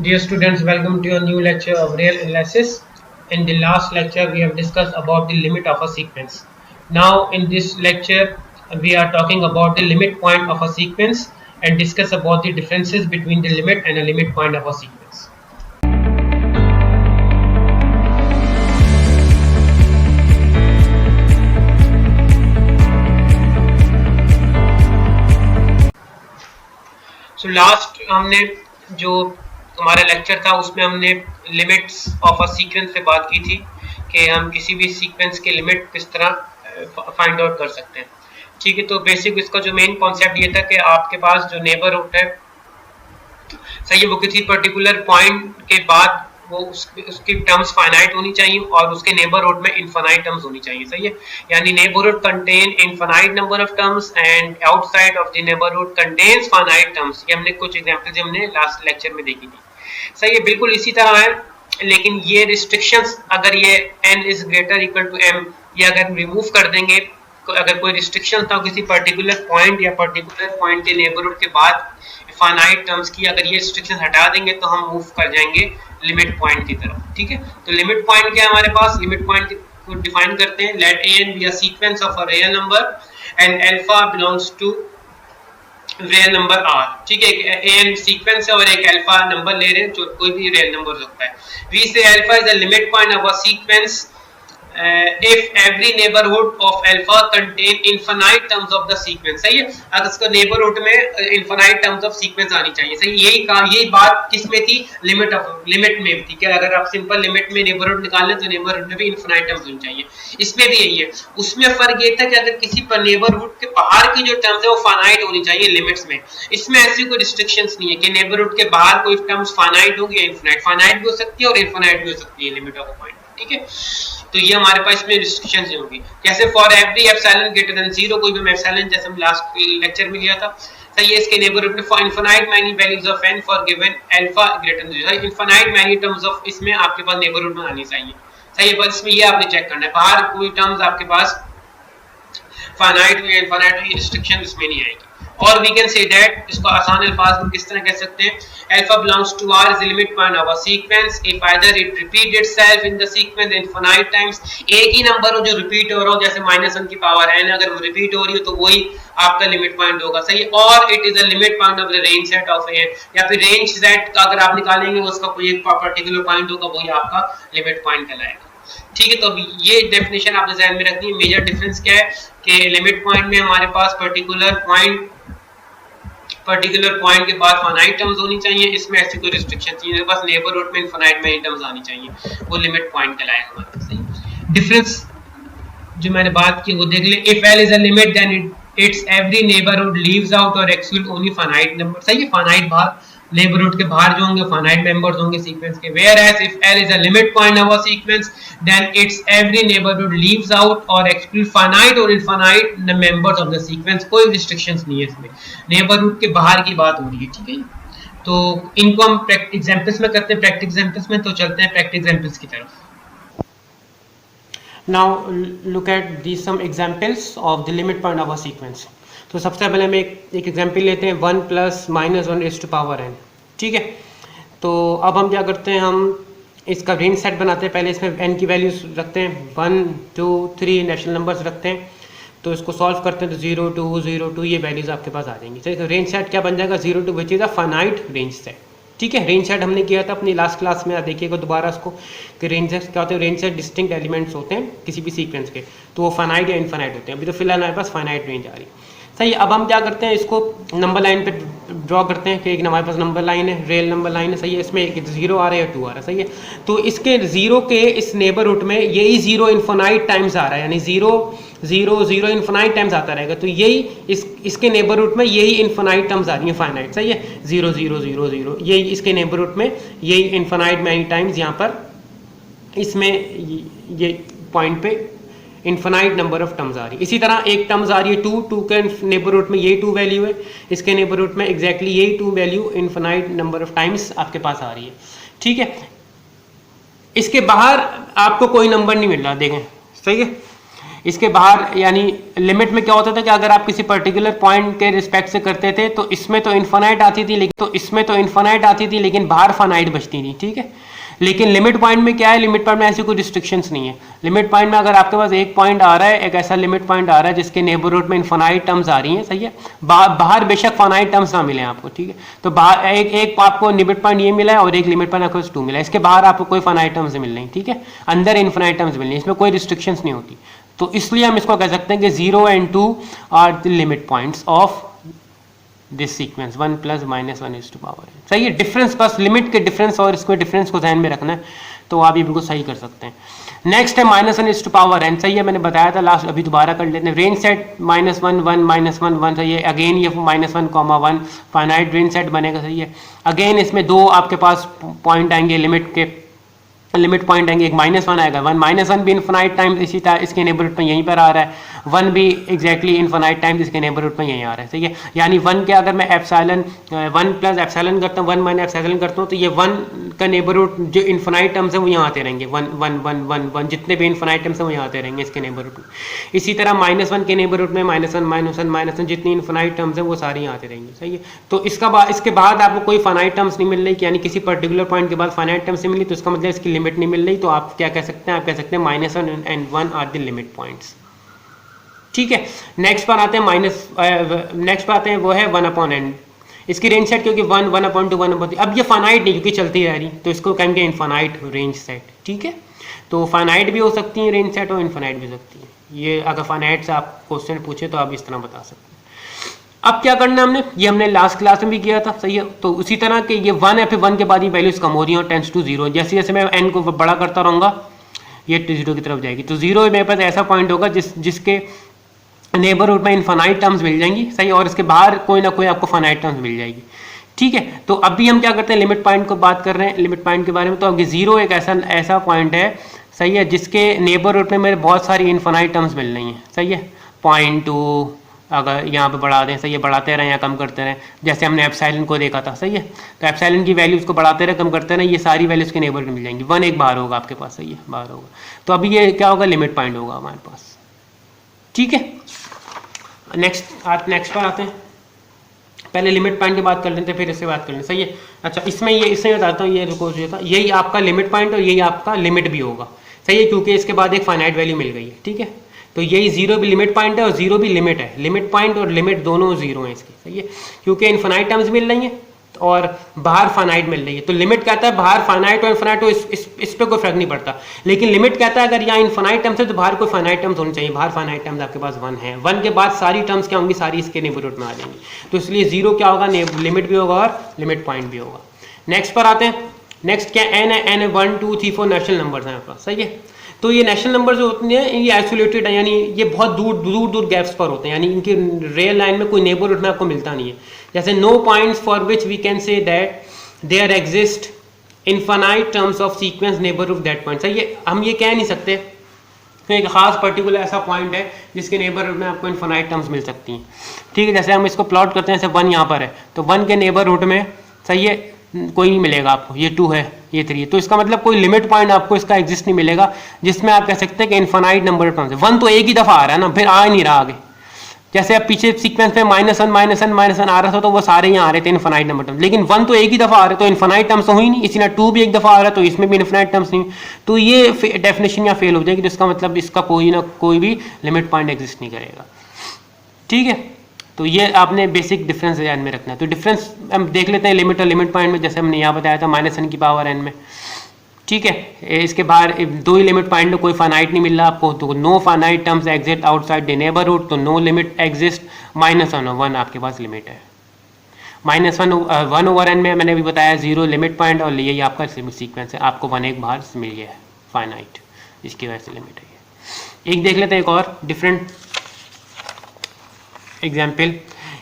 Dear students, welcome to your new lecture of real analysis. In the last lecture, we have discussed about the limit of a sequence. Now, in this lecture, we are talking about the limit point of a sequence and discuss about the differences between the limit and a limit point of a sequence. So last हमने जो हमारा lecture था उसमें हमने limits of a sequence पे बात की थी कि हम किसी भी सीक्वेंस के लिमिट किस तरह फाइंड आउट कर सकते हैं। ठीक है, तो बेसिक इसका जो मेन कॉन्सेप्ट ये था कि आपके पास जो नेबरहुड है, सही है, वो किसी पर्टिकुलर पॉइंट के बाद वो उसकी टर्म्स फाइनाइट होनी चाहिए और उसके नेबरहुड में इनफाइनाइट टर्म्स होनी चाहिए। सही है, यानी neighbourhood contain infinite number of terms and outside of the neighbourhood contains finite terms. ये हमने कुछ एग्जांपल्स हमने लास्ट लेक्चर में देखी थी। सही है, बिल्कुल इसी तरह है, लेकिन ये रिस्ट्रिक्शंस अगर ये n is greater equal to m, ये अगर रिमूव कर देंगे, अगर कोई रिस्ट्रिक्शन था किसी पर्टिकुलर पॉइंट या पर्टिकुलर पॉइंट के नेबरहुड के बाद फाइनाइट टर्म्स की, अगर ये रिस्ट्रिक्शन हटा देंगे तो हम मूव कर जाएंगे लिमिट पॉइंट की तरफ। ठीक है, तो लिमिट पॉइंट क्या है हमारे पास? लिमिट पॉइंट को डिफाइन करते हैं, let an be a sequence of a real number and alpha belongs to real number r। ठीक है, an सीक्वेंस है और एक अल्फा नंबर ले रहे हैं जो कोई भी रियल नंबर हो सकता है। वी से alpha is the limit point of a sequence if every neighborhood of alpha contain infinite terms of the sequence। सही है, अगर इसका neighborhood में infinite terms of sequence आनी चाहिए। सही, यही बात किस में थी? लिमिट में थी कि अगर आप सिंपल लिमिट में neighborhood निकालें तो neighborhood में भी infinite terms होनी चाहिए। इसमें भी यही है, उसमें फर्क ये था कि अगर किसी पर neighborhood के बाहर की जो टर्म्स है वो finite होनी चाहिए लिमिट्स में। इसमें ऐसी कोई रिस्ट्रिक्शंस नहीं है कि neighborhood के बाहर कोई टर्म्स finite होगी या infinite। finite भी हो सकती है और infinite भी हो सकती है लिमिट ऑफ अ पॉइंट। ठीक है, तो ये हमारे पास इसमें रिस्ट्रिक्शंस होंगी। जैसे for every epsilon greater than 0, कोई भी एप्सिलॉन जैसे हम लास्ट लेक्चर में लिया था। सही है, इसके नेबरहुड में for infinite many values of n for given alpha greater than 0। Infinite many terms of इसमें आपके पास नेबरहुड में आनी चाहिए। सही है, बस इसमें ये आपने चेक करना है, बाहर कोई टर्म्स आपके पास फाइनाइट या इनफिनाइट की रिस्ट्रिक्शन इसमें नहीं आएगी। और वी कैन से दैट, इसको आसान अल्फाज में किस तरह कह सकते हैं, alpha belongs to r is the limit point of a sequence if either it repeats itself in the sequence infinite times। एक ही नंबर हो जो रिपीट हो रहा हो, जैसे -1 की पावर n, अगर वो रिपीट हो रही हो तो वही आपका लिमिट पॉइंट होगा। सही, और it is a limit point of the range set of n, या फिर रेंज सेट का अगर आप निकालेंगे उसका कोई एक पर्टिकुलर पॉइंट होगा, वही आपका लिमिट पॉइंट कहलाएगा। ठीक है, तो ये डेफिनेशन आपने ध्यान में रखनी है। मेजर डिफरेंस क्या है कि लिमिट पॉइंट में हमारे पास पर्टिकुलर पॉइंट के बाद फाइनाइट टर्म्स होनी चाहिए, इसमें ऐसी कोई रिस्ट्रिक्शन चाहिए, बस नेबरहुड में इनफिनाइट मैनी टर्म्स आनी चाहिए, वो लिमिट पॉइंट कहलाएगा हमारे पास। सही, डिफरेंस जो मैंने बात की वो देख ले। If l is a limit then its every neighbourhood leaves out और एक्सक्लूड ओनली फाइनाइट नंबर। सही है, फाइनाइट बाहर, नेबरहुड के बाहर जो होंगे फाइनाइट मेंबर्स होंगे सीक्वेंस के। Whereas if l is a limit point of a sequence then its every neighbourhood leaves out और एक्सक्लूड फाइनाइट और infinite members of the sequence. कोई रिस्ट्रिक्शंस नहीं है इसमें, नेबरहुड के बाहर की बात हो रही है। ठीक है, तो इनको हम एग्जांपल्स में करते हैं, प्रैक्टिकल एग्जांपल्स में। तो चलते हैं प्रैक्टिकल एग्जांपल्स की तरफ। Now look at these some examples of the limit point of a sequence। तो सबसे पहले हम एक एग्जाम्पल लेते हैं 1 + -1 raised to power n। ठीक है, तो अब हम क्या करते हैं, हम इसका रेंज सेट बनाते हैं। पहले इसमें n की वैल्यूज रखते हैं, 1 2 3 नेचुरल नंबर्स रखते हैं। तो इसको सॉल्व करते हैं तो 0 2 0 2 ये वैल्यूज आपके पास आ जाएंगी। तो रेंज सेट क्या बन जाएगा? 0 2 which is a finite range set. ठीक है, रेंज सेट हमने किया था अपनी लास्ट क्लास में, देखिएगा दोबारा उसको कि रेंज सेट क्या होते हैं। रेंज सेट डिस्टिंक्ट एलिमेंट्स होते हैं किसी भी सीक्वेंस के, तो वो फाइनाइट या इनफाइनाइट होते हैं। अभी तो फिलहाल हमारे पास फाइनाइट रेंज आ रही है। सही, अब हम क्या करते हैं, इसको नंबर लाइन पे ड्रॉ करते हैं कि एक हमारे पास नंबर लाइन है, रियल नंबर लाइन है। सही है, इसमें एक 0 आ रहा है या 2 आ रहा है। सही है, तो इसके 0 के इस नेबरहुड में यही 0 इनफाइनाइट टाइम्स आ रहा है, यानी 0 0 0 इनफाइनाइट टाइम्स आता रहेगा। तो यही इसके नेबरहुड में यही इनफाइनाइट टर्म्स आ रही हैं फाइनाइट। सही है, 0 0 0 0 यही इसके नेबरहुड में यही इनफाइनाइट मैनी टाइम्स यहाँ पर इसमें ये पॉइंट पे इनफाइनाइट नंबर ऑफ टर्म्स आ रही है। इसी तरह एक टर्म्स आ रही है 2 के नेबरहुड में यही 2 वैल्यू है, इसके नेबरहुड में एग्जैक्टली यही 2 value infinite number of times आपके पास आ रही है। ठीक है, इसके बाहर आपको कोई नंबर नहीं मिल रहा, देखें। सही है, इसके बाहर यानी लिमिट में क्या होता था कि अगर आप किसी पर्टिकुलर पॉइंट के रिस्पेक्ट से करते थे तो इसमें तो इन्फानाइट आती थी लेकिन बाहर फानाइट बचती थी, ठीक है। लेकिन लिमिट पॉइंट में क्या है, लिमिट पॉइंट में ऐसी कोई रिस्ट्रिक्शंस नहीं है। लिमिट पॉइंट में अगर आपके पास एक पॉइंट आ रहा है, एक ऐसा लिमिट पॉइंट आ रहा है जिसके नेबरहुड में इन्फानाइट टर्म्स आ रही हैं, सही है, बाहर बेशक फानाइट टर्म्स ना मिले आपको, ठीक है। तो बाहर एक आपको लिमिट पॉइंट ये मिला है और एक लिमिट पॉइंट आपको 2 मिला है, इसके बाहर आपको कोई फानाइट टर्म्स मिल नहीं, ठीक है, अंदर इन्फानाइट टर्म्स मिल नहीं, इसमें कोई रिस्ट्रिक्शंस नहीं होती। तो इसलिए हम इसको कह सकते हैं कि 0 and 2 are the limit points of this sequence 1 + -1 is to power n। सही है, डिफरेंस बस लिमिट के डिफरेंस और इसको डिफरेंस को ध्यान में रखना है, तो आप ये बिल्कुल सही कर सकते हैं। नेक्स्ट है -1 is to power n, सही है, मैंने बताया था लास्ट, अभी दोबारा कर लेते हैं। रेंज सेट -1 1 -1 1, सही है, अगेन ये -1 1 फाइनाइट रेंज सेट बनेगा, सही है। अगेन इसमें दो आपके पास पॉइंट आएंगे, लिमिट पॉइंट आएंगे, एक -1 आएगा, -1 भी इन्फिनाइट टाइम्स इसी तरह इसके नेबरहुड में यहीं पर आ रहा है, 1 भी एग्जैक्टली इन्फिनाइट टाइम्स इसके नेबरहुड में यहीं आ रहा है, सही है। यानी 1 के अगर मैं एप्सिलॉन 1 + एप्सिलॉन करता हूँ, 1 - एप्सिलॉन करता हूँ, तो ये 1 का नेबरहुड जो इन्फिनाइट टर्म्स है वो यहाँ आते रहेंगे, 1 1 1 1 1 जितने भी इन्फिनाइट टर्म्स हैं वो यहाँ आते रहेंगे इसके नेबरहुड में। इसी तरह -1 के नेबरहुड में -1 जितनी इन्फिनाइट टर्म्स हैं वो सारी यहाँ आते रहेंगे, सही है। तो इसके बाद आपको कोई फाइनाइट टर्म्स नहीं मिल रही, यानी किसी पर्टिकुलर पॉइंट के बाद फाइनाइट टर्म्स नहीं मिली, तो इसका मतलब इसकी लिमिट नहीं मिल रही, तो आप क्या कह सकते हैं, आप कह सकते हैं -1 and 1 are the limit points, ठीक है। नेक्स्ट पर आते हैं वो है 1/n, इसकी रेंज सेट क्योंकि 1 1/2 1/3, अब ये फाइनाइट नहीं क्योंकि चलती रह रही, तो इसको कहेंगे इनफाइनाइट रेंज सेट, ठीक है। तो फाइनाइट भी हो सकती है रेंज सेट और इनफाइनाइट भी हो सकती है, ये अगर फाइनाइट से आप क्वेश्चन पूछे तो आप इस तरह बता सकते हैं। अब क्या करना है हमने, ये हमने लास्ट क्लास में भी किया था, सही है। तो उसी तरह के ये 1 है, फिर 1 के बाद ये वैल्यूज कम हो रही है और टेंड्स टू 0, जैसे जैसे मैं n को बड़ा करता रहूँगा ये 0 की तरफ जाएगी, तो 0 मेरे पास ऐसा पॉइंट होगा जिसके नेबरहुड में इनफाइनाइट टर्म्स मिल जाएंगी, सही, और इसके बाहर कोई ना कोई आपको फाइनाइट टर्म्स मिल जाएगी, ठीक है। तो अभी हम क्या करते हैं, लिमिट पॉइंट को बात कर रहे हैं, लिमिट पॉइंट के बारे में। तो अभी 0 एक ऐसा पॉइंट है, सही है, जिसके नेबरहुड में मेरे बहुत सारी इनफाइनाइट टर्म्स मिल रही हैं, सही है। 0.2 अगर यहाँ पे बढ़ा दें, सही है, बढ़ाते रहें या कम करते रहें, जैसे हमने एप्सिलॉन को देखा था, सही है। तो एप्सिलॉन की वैल्यूज को बढ़ाते रहे, कम करते रहें, ये सारी वैल्यूज के नेबरहुड में मिल जाएंगी। 1 एक बाहर होगा आपके पास, सही है, बाहर होगा। तो अभी ये क्या होगा, लिमिट पॉइंट होगा हमारे पास, ठीक है। नेक्स्ट पर आते हैं, पहले लिमिट पॉइंट की बात कर लेते हैं, फिर इससे बात कर लेते हैं, सही है। अच्छा, इसमें बताता हूँ, ये रुको जो था, यही आपका लिमिट पॉइंट और यही आपका लिमिट भी होगा, सही है, क्योंकि इसके बाद एक फाइनाइट वैल्यू मिल गई है, ठीक है। तो यही 0 भी लिमिट पॉइंट है और 0 भी लिमिट है, लिमिट पॉइंट और लिमिट दोनों 0 है इसकी, सही है, क्योंकि इनफाइनाइट टर्म्स मिल रही हैं और बाहर फाइनाइट मिल रही है। तो लिमिट कहता है बाहर फाइनाइट और इनफाइनाइट हो, इस पे कोई फर्क नहीं पड़ता, लेकिन लिमिट कहता है अगर यहाँ इनफाइनाइट टर्म्स है तो बाहर कोई फाइनाइट टर्म्स होनी चाहिए, बाहर फाइनाइट टर्म्स आपके पास 1 है, 1 के बाद सारी टर्म्स क्या होंगी, सारी इसके नेबरहुड में आ जाएंगी, तो इसलिए 0 क्या होगा, लिमिट भी होगा और लिमिट पॉइंट भी होगा। नेक्स्ट पर आते हैं, नेक्स्ट क्या n है, n है 1 2 3 4 नेचुरल नंबर्स हैं आपके पास, सही है। तो ये नेशनल नंबर जो होते हैं ये आइसोलेटेड है, यानी ये बहुत दूर गैप्स पर होते हैं, यानी इनकी रियल लाइन में कोई नेबरहुड में आपको मिलता नहीं है। जैसे no points for which we can say that there exist infinite terms of sequence neighbourhood that point, सही है, हम ये कह नहीं सकते कि एक खास पर्टिकुलर ऐसा पॉइंट है जिसके नेबरहुड में आपको इनफाइनाइट टर्म्स मिल सकती हैं, ठीक है। जैसे हम इसको प्लॉट करते हैं, जैसे 1 यहाँ पर है, तो 1 के नेबरहुड में, सही है, कोई नहीं मिलेगा आपको, ये 2 है, ये 3 है, तो इसका मतलब कोई लिमिट पॉइंट आपको इसका एग्जिस्ट नहीं मिलेगा जिसमें आप कह सकते हैं कि इनफाइनाइट नंबर ऑफ टर्म्स है। 1 तो एक ही दफ़ा आ रहा है ना, फिर आ नहीं रहा आगे, जैसे अब पीछे सीक्वेंस पे -1 आ रहा था तो वो सारे यहाँ आ रहे थे इनफाइनाइट नंबर टर्म्स, लेकिन 1 तो एक ही दफ़ा आ रहा है तो इनफाइनाइट टर्म्स तो हुई नहीं, इसी तरह 2 भी एक दफ़ा आ रहा है तो इसमें भी इनफाइनाइट टर्म्स नहीं, तो ये डेफिनेशन यहाँ फेल हो जाएगी, जिसका मतलब इसका कोई ना कोई भी लिमिट पॉइंट एग्जिस्ट नहीं करेगा, ठीक है। तो ये आपने बेसिक डिफरेंस ध्यान में रखना है। तो डिफरेंस हम देख लेते हैं लिमिट और लिमिट पॉइंट में, जैसे हमने यहाँ बताया था -n की पावर n में, ठीक है। इसके बाहर 2 ही लिमिट पॉइंट में कोई फाइनाइट नहीं मिल रहा आपको, तो no finite terms exist outside the neighbourhood, तो नो लिमिट एग्जिस्ट, -1 आपके पास लिमिट है। -1/n में मैंने अभी बताया 0 लिमिट पॉइंट और यही आपका सीक्वेंस है, आपको 1 एक बाहर मिल गया है फाइनाइट, इसकी वजह से लिमिट है। एक देख लेते हैं एक और डिफरेंट एग्जाम्पल,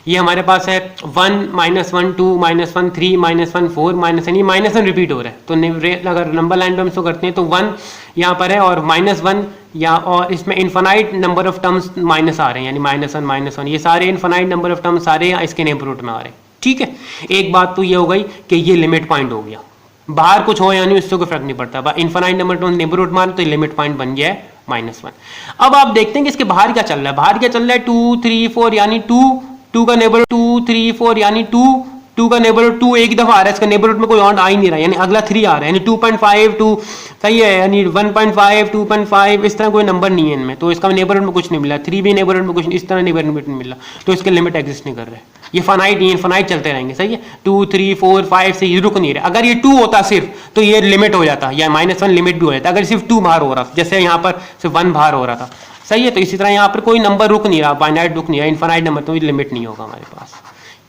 ये हमारे पास है 1 -1 2 -1 3 -1 4 -1, ये -1 रिपीट हो रहा है, तो अगर नंबर लाइन पे हम इसको करते हैं तो 1 यहाँ पर है और -1 या, और इसमें infinite number of terms minus आ रहे हैं, यानी -1 ये सारे इनफाइनाइट नंबर ऑफ टर्म्स सारे इसके नेबरहुड में आ रहे हैं, ठीक है। एक बात तो ये हो गई कि ये लिमिट पॉइंट हो गया, बाहर कुछ हो या नहीं इससे कोई फर्क नहीं पड़ता, इनफाइनाइट नंबर टर्म्स नेबरहुड में आ रहे तो लिमिट पॉइंट बन गया है -1। अब आप देखते हैं कि इसके बाहर क्या चल रहा है, बाहर क्या चल रहा है 2 3 4 यानी 2 का नेबरहुड 2 3 4 यानी 2 का नेबरहुड 2 एक दफा आ रहा है, इसका नेबरहुड में कोई और आ ही नहीं रहा, यानी अगला 3 आ रहा है, यानी 2.5 2 सही है, यानी 1.5 2.5 इस तरह कोई नंबर नहीं है इनमें, तो इसका नेबरहुड में कुछ नहीं मिला, 3 भी नेबरहुड में कुछ इस तरह नेबरहुड में नहीं मिला, तो इसके लिमिट एग्जिस्ट नहीं कर रहे, ये फाइनाइट नहीं, इनफाइनाइट चलते रहेंगे। सही है, 2 3 4 5 से ये रुक नहीं रहे। अगर ये 2 होता सिर्फ तो ये लिमिट हो जाता, या -1 लिमिट भी हो जाता, अगर सिर्फ 2 बाहर हो रहा, जैसे यहाँ पर सिर्फ 1 बाहर हो रहा था। सही है, तो इसी तरह यहाँ पर कोई नंबर रुक नहीं रहा, फाइनाइट रुक नहीं रहा, इनफाइनाइट नंबर तो लिमिट नहीं होगा हमारे पास।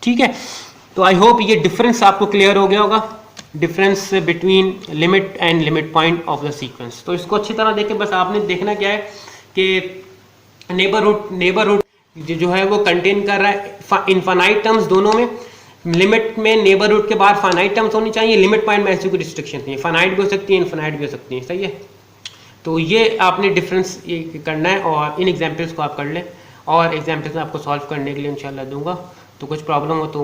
ठीक है, तो आई होप ये डिफरेंस आपको क्लियर हो गया होगा, difference between limit and limit point of the sequence. तो इसको अच्छी तरह देखें, बस आपने देखना क्या है कि नेबरहुड जो है वो कंटेन कर रहा है इनफाइनाइट टर्म्स दोनों में, लिमिट में नेबरहुड के बाद फाइनाइट टर्म्स होनी चाहिए, लिमिट पॉइंट में ऐसी कोई रिस्ट्रिक्शन नहीं है, फाइनाइट भी हो सकती है इनफाइनाइट भी हो सकती है। सही है, तो ये आपने डिफरेंस ये करना है, और इन एग्जाम्पल्स को आप कर लें, और एग्जाम्पल्स आपको सॉल्व करने के लिए इंशाल्लाह दूंगा, तो कुछ प्रॉब्लम हो तो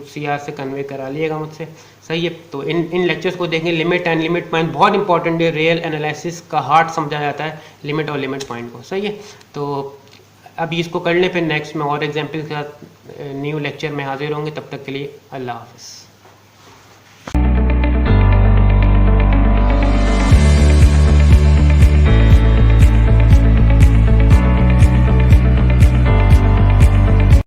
CR से कन्वे करा लिएगा मुझसे। सही है, तो इन लेक्चर्स को देखें, लिमिट एंड लिमिट पॉइंट बहुत इंपॉर्टेंट है, रियल एनालिसिस का हार्ट समझा जाता है लिमिट और लिमिट पॉइंट को। सही है, तो अभी इसको कर लें, फिर नेक्स्ट में और एग्जाम्पल के साथ न्यू लेक्चर में हाजिर होंगे, तब तक के लिए अल्लाह हाफ़िज़।